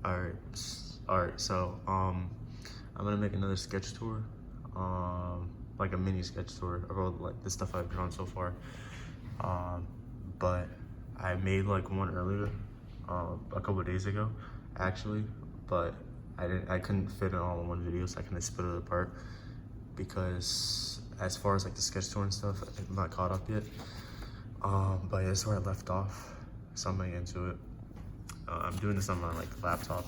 Alright, so I'm gonna make another sketch tour. Like a mini sketch tour of all like the stuff I've drawn so far. But I made like one earlier, a couple of days ago, actually, but I couldn't fit it all in one video, so I kind of split it apart because as far as like the sketch tour and stuff, I'm not caught up yet. But yeah, that's where I left off, so I'm getting into it. I'm doing this on my like laptop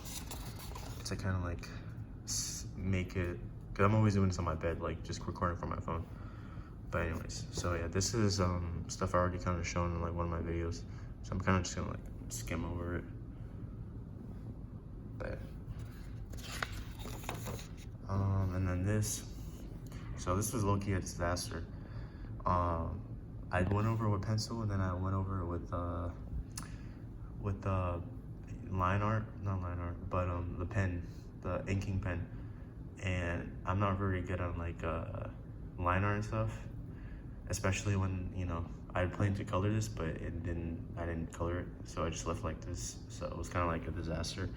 to kind of like make it, cause I'm always doing this on my bed, like just recording from my phone. But anyways, so yeah, this is stuff I already kind of shown in like one of my videos, so I'm kind of just gonna like skim over it. But and then this, so this was low-key a disaster. I went over with pencil, and then I went over with line art, not line art, but the pen, the inking pen. And I'm not very good on like line art and stuff, especially when, you know, I planned to color this, but I didn't color it, so I just left like this. So it was kind of like a disaster.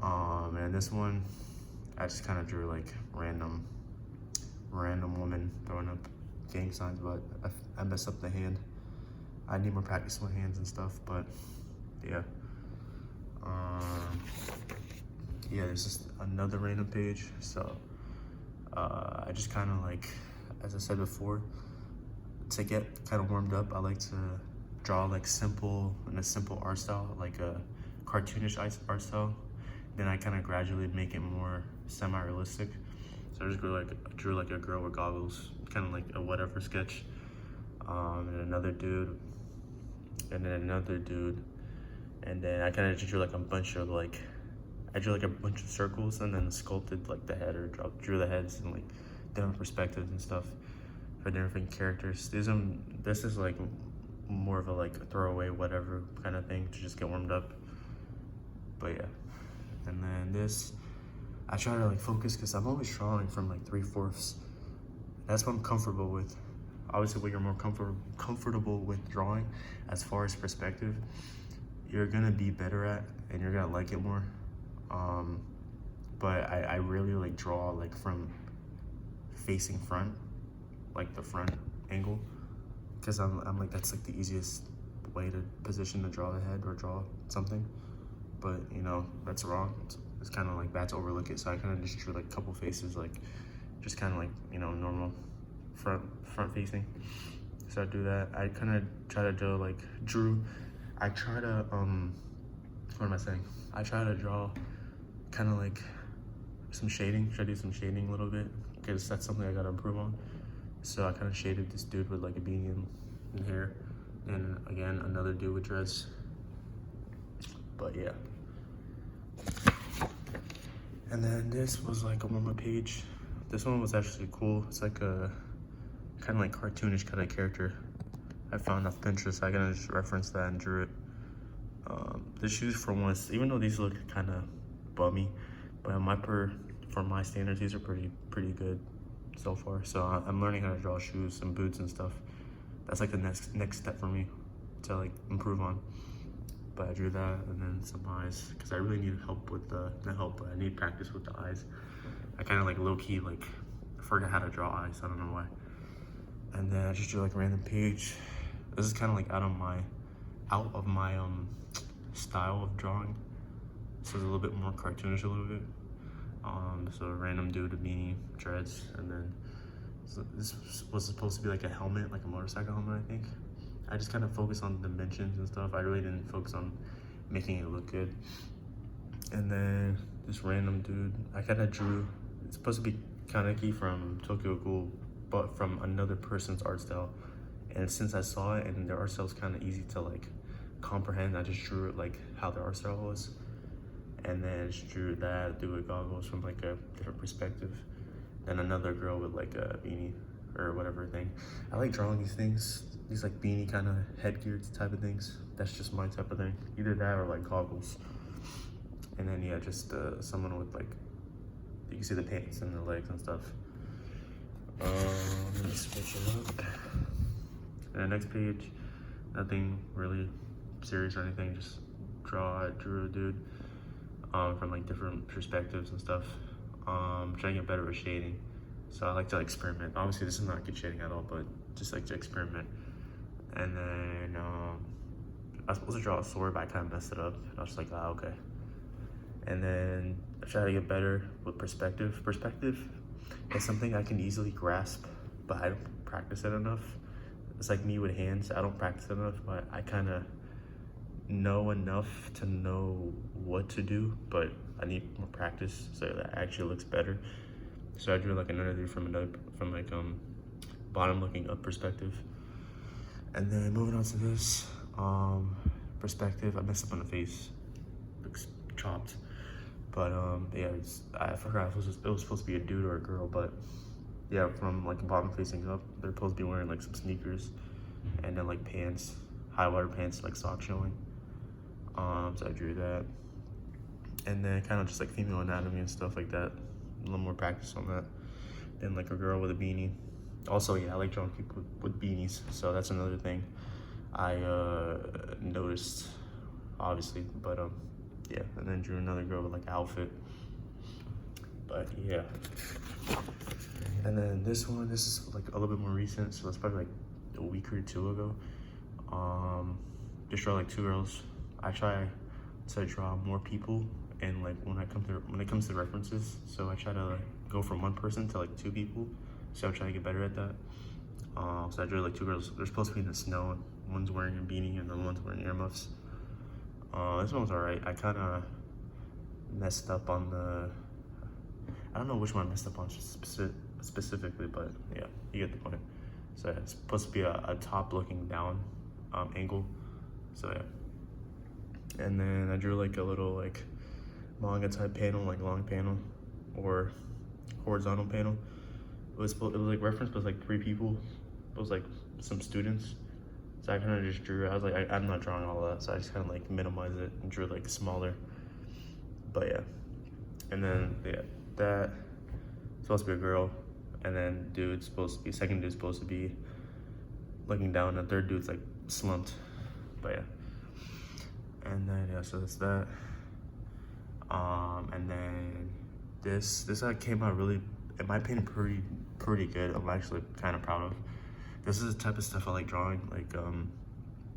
And this one, I just kind of drew like random woman throwing up gang signs, but I messed up the hand. I need more practice with hands and stuff, but yeah. Yeah, there's just another random page. So I just kind of like, as I said before, to get kind of warmed up, I like to draw like simple, in a simple art style, like a cartoonish art style. Then I kind of gradually make it more semi-realistic. So I just drew like a girl with goggles, kind of like a whatever sketch. And another dude, and then another dude. And then I kind of just drew like a bunch of like, I drew like a bunch of circles and then sculpted like the head, or drew the heads and like different perspectives and stuff for different characters. This is like more of a like a throwaway whatever kind of thing to just get warmed up. But yeah, and then this, I try to like focus because I'm always drawing from like 3/4. That's what I'm comfortable with. Obviously, when you're more comfortable with drawing, as far as perspective, you're gonna be better at, and you're gonna like it more. But I really like draw like from facing front, like the front angle, because I'm like, that's like the easiest way to position to draw the head or draw something. But you know, that's wrong. It's kind of like bad to overlook it. So I kind of just drew like a couple faces, like just kind of like, you know, normal front facing. So I do that. I kind of try to do like I try to what am I saying? I try to draw kind of like some shading. Try to do some shading a little bit, because that's something I gotta improve on. So I kind of shaded this dude with like a beanie and hair, and again another dude with dreads. But yeah. And then this was like a warm-up page. This one was actually cool. It's like a kind of like cartoonish kind of character I found off Pinterest. I kind of just referenced that and drew it. The shoes, for once, even though these look kind of bummy, but for my standards, these are pretty good so far. So I'm learning how to draw shoes and boots and stuff. That's like the next step for me to like improve on. But I drew that, and then some eyes, because I really need help with not help, but I need practice with the eyes. I kind of like low-key like forgot how to draw eyes. I don't know why. And then I just drew like a random page. This is kind of like out of my style of drawing, so it's a little bit more cartoonish a little bit. So a random dude with beanie, dreads, and then this was supposed to be like a helmet, like a motorcycle helmet, I think. I just kind of focused on dimensions and stuff. I really didn't focus on making it look good. And then this random dude, I kind of drew, it's supposed to be Kaneki from Tokyo Ghoul, but from another person's art style. And since I saw it and their art style was kind of easy to like comprehend, I just drew it like how their art style was. And then I just drew that dude with goggles from like a different perspective. Then another girl with like a beanie or whatever thing. I like drawing these things, these like beanie kind of headgear type of things. That's just my type of thing. Either that or like goggles. And then yeah, just someone with like, you can see the pants and the legs and stuff. Let me switch it up. And the next page, nothing really serious or anything, just I drew a dude. from like different perspectives and stuff. Trying to get better with shading. So I like to like experiment. Obviously this is not good shading at all, but just like to experiment. And then I was supposed to draw a sword, but I kind of messed it up. I was just like, ah, okay. And then I try to get better with perspective. Perspective is something I can easily grasp, but I don't practice it enough. It's like me with hands. I don't practice it enough, but I kind of know enough to know what to do, but I need more practice so that actually looks better. So I drew like another view from like bottom looking up perspective. And then moving on to this perspective, I messed up on the face. Looks chopped. But yeah, I forgot it was supposed to be a dude or a girl, but yeah, from like the bottom facing up, they're supposed to be wearing like some sneakers and then like pants, high water pants, like socks showing. So I drew that. And then kind of just like female anatomy and stuff like that. A little more practice on that. Then like a girl with a beanie. Also, yeah, I like drawing people with beanies, so that's another thing I noticed, obviously. But yeah, and then drew another girl with like outfit. But yeah. And then this is like a little bit more recent, so it's probably like a week or two ago. Just draw like two girls. I try to draw more people, and like when it comes to references, so I try to like, go from one person to like two people. So I'm trying to get better at that. So I drew like two girls. They're supposed to be in the snow. One's wearing a beanie and the one's wearing earmuffs. This one was alright. I kind of messed up on the. I don't know which one I messed up on specifically, but yeah, you get the point. So yeah, it's supposed to be a top looking down angle. So yeah. And then I drew like a little like manga type panel, like long panel or horizontal panel. It was like referenced, but it was like three people. It was like some students. So I kind of just drew. I was like, I'm not drawing all of that, so I just kind of like minimized it and drew like smaller. But yeah, and then yeah, that supposed to be a girl, and then dude's supposed to be second dude's supposed to be looking down, and the third dude's like slumped. But yeah, and then yeah, so that's that. And then this came out really, in my opinion, pretty good. I'm actually kind of proud of. This is the type of stuff I like drawing, like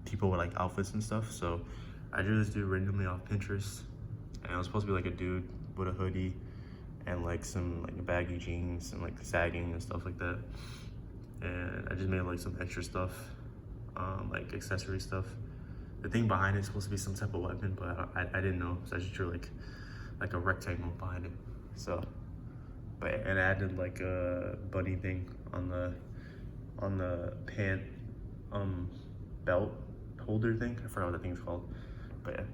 people with like outfits and stuff. So I drew this dude randomly off Pinterest, and it was supposed to be like a dude with a hoodie and like some like baggy jeans and like sagging and stuff like that. And I just made like some extra stuff, like accessory stuff. The thing behind it is supposed to be some type of weapon, but I didn't know, so I just drew like a rectangle behind it. So, but and I added like a bunny thing on the pant belt holder thing. I forgot what the thing's called, but yeah.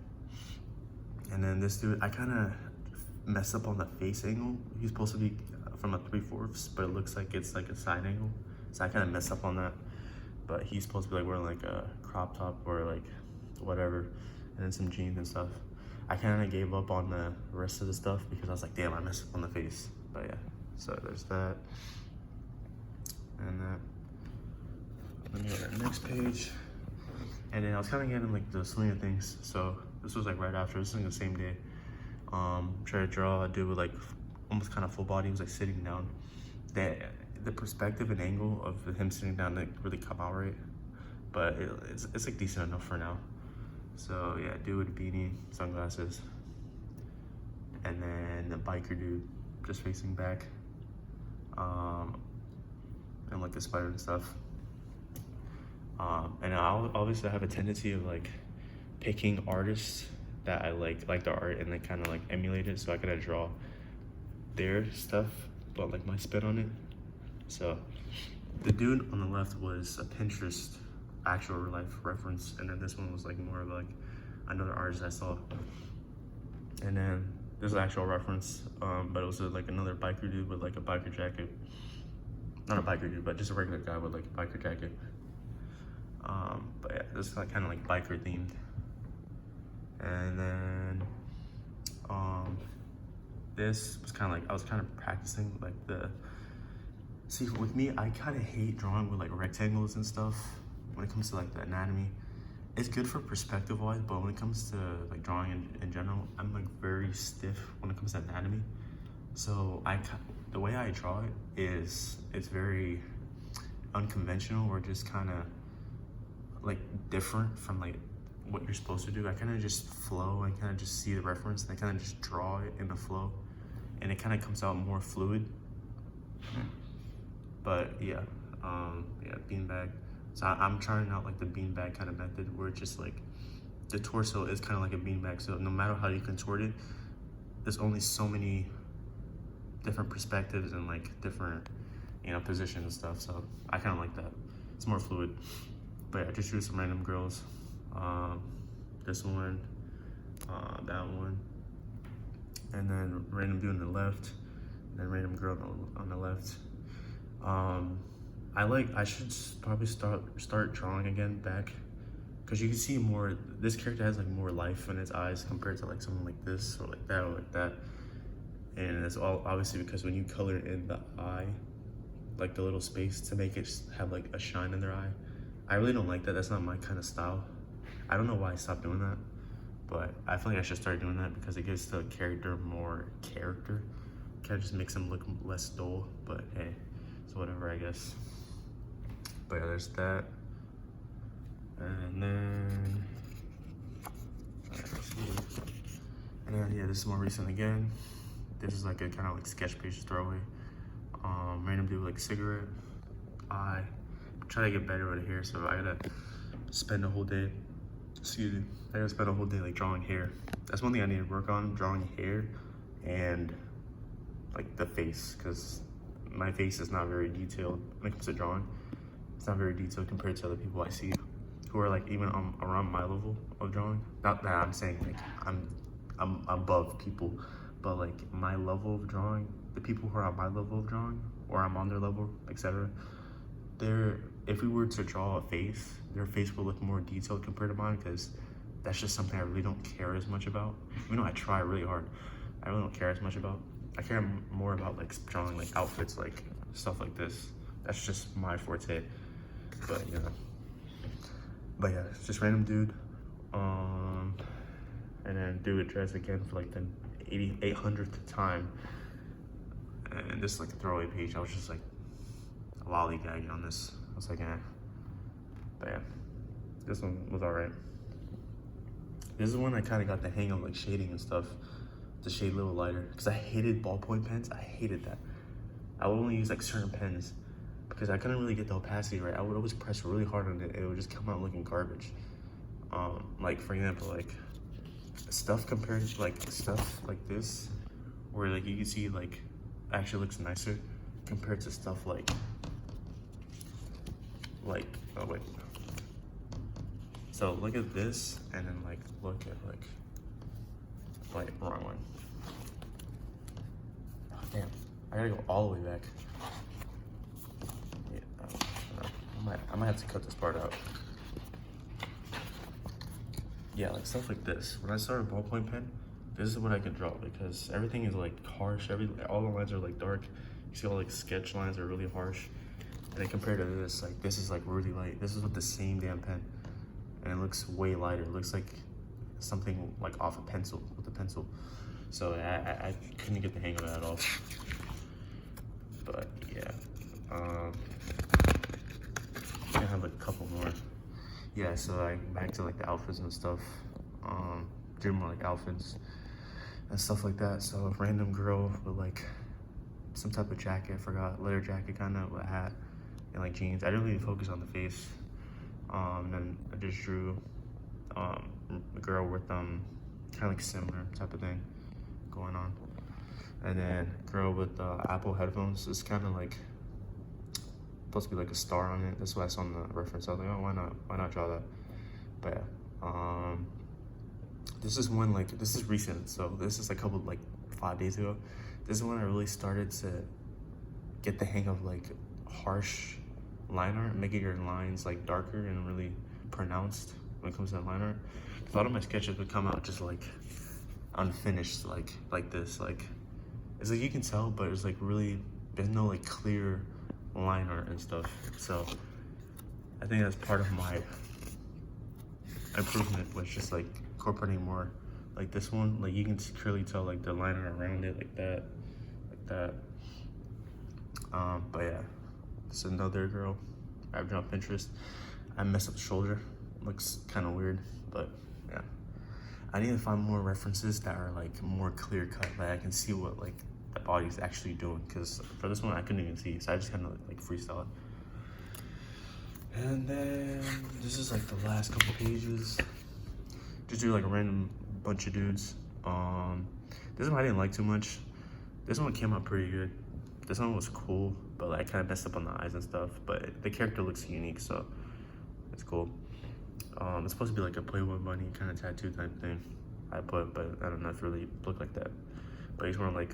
And then this dude, I kind of messed up on the face angle. He's supposed to be from a 3/4, but it looks like it's like a side angle. So I kind of messed up on that. But he's supposed to be like wearing like a crop top or like whatever, and then some jeans and stuff. I kind of gave up on the rest of the stuff because I was like, damn, I messed up on the face. But yeah, so there's that. And that. Let me go to the next page. And then I was kind of getting like the swing of things. So this was like right after, this is like the same day. Try to draw a dude with like almost kind of full body. He was like sitting down. The perspective and angle of him sitting down didn't really come out right, but it's like decent enough for now. So yeah, dude with a beanie, sunglasses, and then the biker dude just facing back, and like the spider and stuff. And obviously I have a tendency of like picking artists that I like the art and then kind of like emulate it, so I gotta draw their stuff, but like my spin on it. So the dude on the left was a Pinterest actual real life reference, and then this one was like more of like another artist I saw. And then this is actual reference, but it was like another biker dude with like a biker jacket. Not a biker dude, but just a regular guy with like a biker jacket. But yeah, this is like kind of like biker themed. And then this was kind of like, I was kind of practicing like see, with me, I kind of hate drawing with like rectangles and stuff when it comes to like the anatomy. it's good for perspective wise, but when it comes to like drawing in general, I'm like very stiff when it comes to anatomy. So the way I draw it is it's very unconventional, or just kind of like different from like what you're supposed to do. I kind of just flow. I kind of just see the reference and I kind of just draw it in the flow, and it kind of comes out more fluid. But yeah, yeah, beanbag. So I'm trying out like the beanbag kind of method, where it's just like the torso is kind of like a beanbag. So no matter how you contort it, there's only so many different perspectives and like different, you know, positions and stuff. So I kind of like that. It's more fluid. But yeah, I just drew some random girls. This one, that one, and then random dude on the left, and then random girl on the left. I should probably start drawing again back, because you can see more. This character has like more life in its eyes compared to like someone like this or like that or like that. And it's all obviously because when you color in the eye, like the little space to make it have like a shine in their eye, I really don't like that. That's not my kind of style. I don't know why I stopped doing that, but I feel like I should start doing that because it gives the character more character. Kind of just makes them look less dull, but hey, it's whatever, I guess. But yeah, there's that. And then, yeah, this is more recent again. This is like a kind of like sketch page throwaway. Random dude like cigarette. I try to get better with hair, so I gotta spend a whole day. Excuse me. I gotta spend a whole day like drawing hair. That's one thing I need to work on: drawing hair and like the face, because my face is not very detailed when it comes to drawing. It's not very detailed compared to other people I see who are like even around my level of drawing. Not that I'm saying like I'm above people, but like my level of drawing, the people who are on my level of drawing, or I'm on their level, etc. If we were to draw a face, their face will look more detailed compared to mine, because that's just something I really don't care as much about. Even though I try really hard, I really don't care as much about. I care more about like drawing like outfits, like stuff like this. That's just my forte. But yeah, it's just random dude. And then do it dress again for like the 800th time. And this is like a throwaway page. I was just like lollygagging on this. I was like, eh. But yeah, this one was alright. This is when I kind of got the hang of like shading and stuff, to shade a little lighter, because I hated ballpoint pens. I hated that. I would only use like certain pens because I couldn't really get the opacity right. I would always press really hard on it. It would just come out looking garbage. Like for example, like stuff like this, where like you can see like actually looks nicer compared to stuff like oh wait. So look at this, and then like look at like wrong one. Oh, damn, I gotta go all the way back. Yeah, I might have to cut this part out. Yeah, like stuff like this. When I start a ballpoint pen, this is what I can draw, because everything is like harsh. All the lines are like dark. You see all like sketch lines are really harsh. And then compared to this, like this is like really light. This is with the same damn pen, and it looks way lighter. It looks like something like off a pencil, with a pencil. So I couldn't get the hang of it at all. But yeah, I have like a couple more. Yeah, so like back to like the outfits and stuff. Drew more like outfits and stuff like that. So a random girl with like some type of jacket, I forgot, leather jacket kind of, with a hat and like jeans. I didn't really focus on the face. And then I just drew a girl with kind of like similar type of thing going on. And then girl with Apple headphones. It's kind of like supposed to be like a star on it. That's what I saw in the reference. I was like, oh, why not draw that? But yeah, this is one, like, this is recent. So this is a couple, like 5 days ago. This is when I really started to get the hang of like harsh line art, making your lines like darker and really pronounced when it comes to line art. A lot of my sketches would come out just like unfinished, like this. Like, it's like you can tell, but it's like really, there's no like clear line art and stuff. So I think that's part of my improvement was just like incorporating more. Like this one, like you can clearly tell like the liner around it, like that, like that. But yeah, it's another girl I've been on Pinterest. I messed up the shoulder, looks kind of weird, but yeah. I need to find more references that are like more clear cut, like I can see what like the body's actually doing. Cause for this one I couldn't even see, so I just kind of like freestyle it. And then this is like the last couple pages. Just do like a random bunch of dudes. This one I didn't like too much. This one came out pretty good. This one was cool, but like kind of messed up on the eyes and stuff. But the character looks unique, so it's cool. It's supposed to be like a Playboy bunny kind of tattoo type thing. I put, but I don't know if it really looked like that. But he's wearing like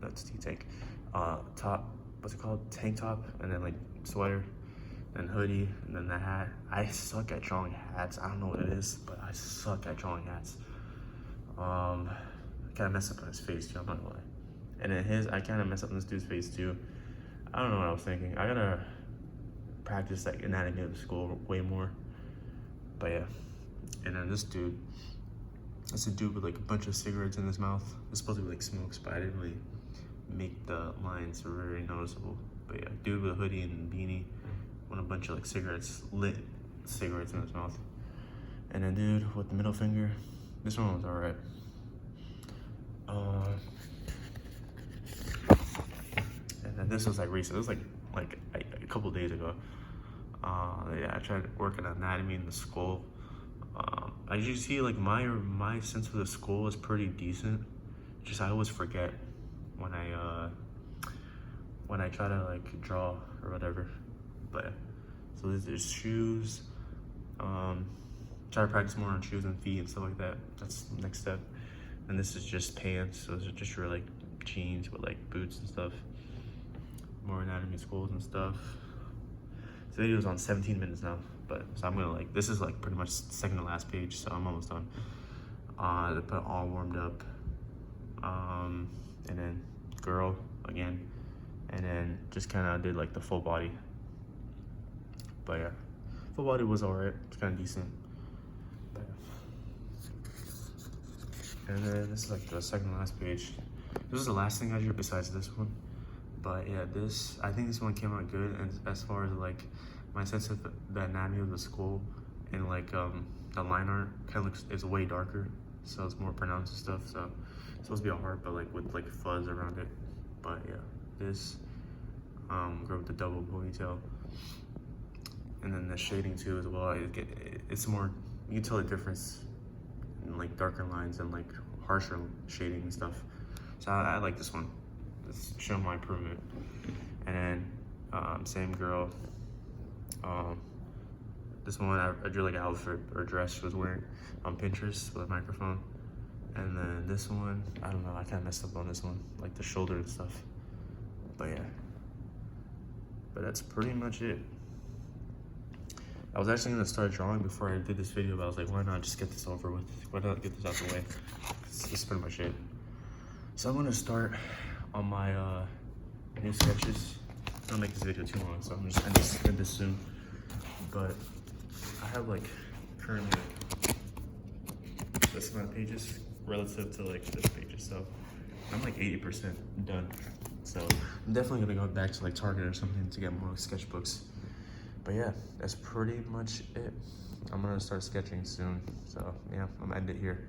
that's T-tank. Top, what's it called? Tank top, and then like sweater, and hoodie, and then the hat. I suck at drawing hats. I don't know what it is, but I suck at drawing hats. I kind of messed up on his face too, I'm not gonna lie. And then I kind of messed up on this dude's face too. I don't know what I was thinking. I gotta practice like anatomy of the skull way more. But yeah. And then this dude, it's a dude with like a bunch of cigarettes in his mouth. It's supposed to be like smokes, but I didn't really make the lines very noticeable. But yeah, dude with a hoodie and beanie, with a bunch of like lit cigarettes in his mouth. And then dude with the middle finger, this one was alright. And then this was like recent. This was like a couple days ago. Yeah, I tried working on anatomy in the skull. As you see, like my sense of the skull is pretty decent. Just I always forget when I try to like draw or whatever. But yeah. So there's shoes. Try to practice more on shoes and feet and stuff like that. That's the next step. And this is just pants. So those are just your like jeans with like boots and stuff. More anatomy schools and stuff. So the video's on 17 minutes now. But so I'm gonna like, this is like pretty much second to last page, so I'm almost done. They put all warmed up. And then girl again. And then just kind of did like the full body. But yeah, full body was alright. It's kind of decent. But yeah. And then this is like the second to last page. This is the last thing I drew besides this one. But yeah, I think this one came out good. And as far as like my sense of the anatomy of the skull and like the line art kind of is way darker, so it's more pronounced and stuff. So it's supposed to be a heart, but like with like fuzz around it. But yeah, this girl with the double ponytail, and then the shading too as well. It's more, you can tell the difference in like darker lines and like harsher shading and stuff. So I like this one. It's showing my improvement. And then same girl. This one I drew like an outfit or dress she was wearing on Pinterest with a microphone. And then this one, I don't know, I kind of messed up on this one, like the shoulder and stuff. But yeah. But that's pretty much it. I was actually gonna start drawing before I did this video, but I was like, why not just get this over with? Why not get this out of the way? This is pretty much it. So I'm gonna start on my new sketches. I don't make this video too long, so I'm just gonna end this soon. But I have like currently like this amount of pages relative to like this pages, so I'm like 80% done. So I'm definitely gonna go back to like Target or something to get more sketchbooks. But yeah, that's pretty much it. I'm gonna start sketching soon. So yeah, I'm gonna end it here.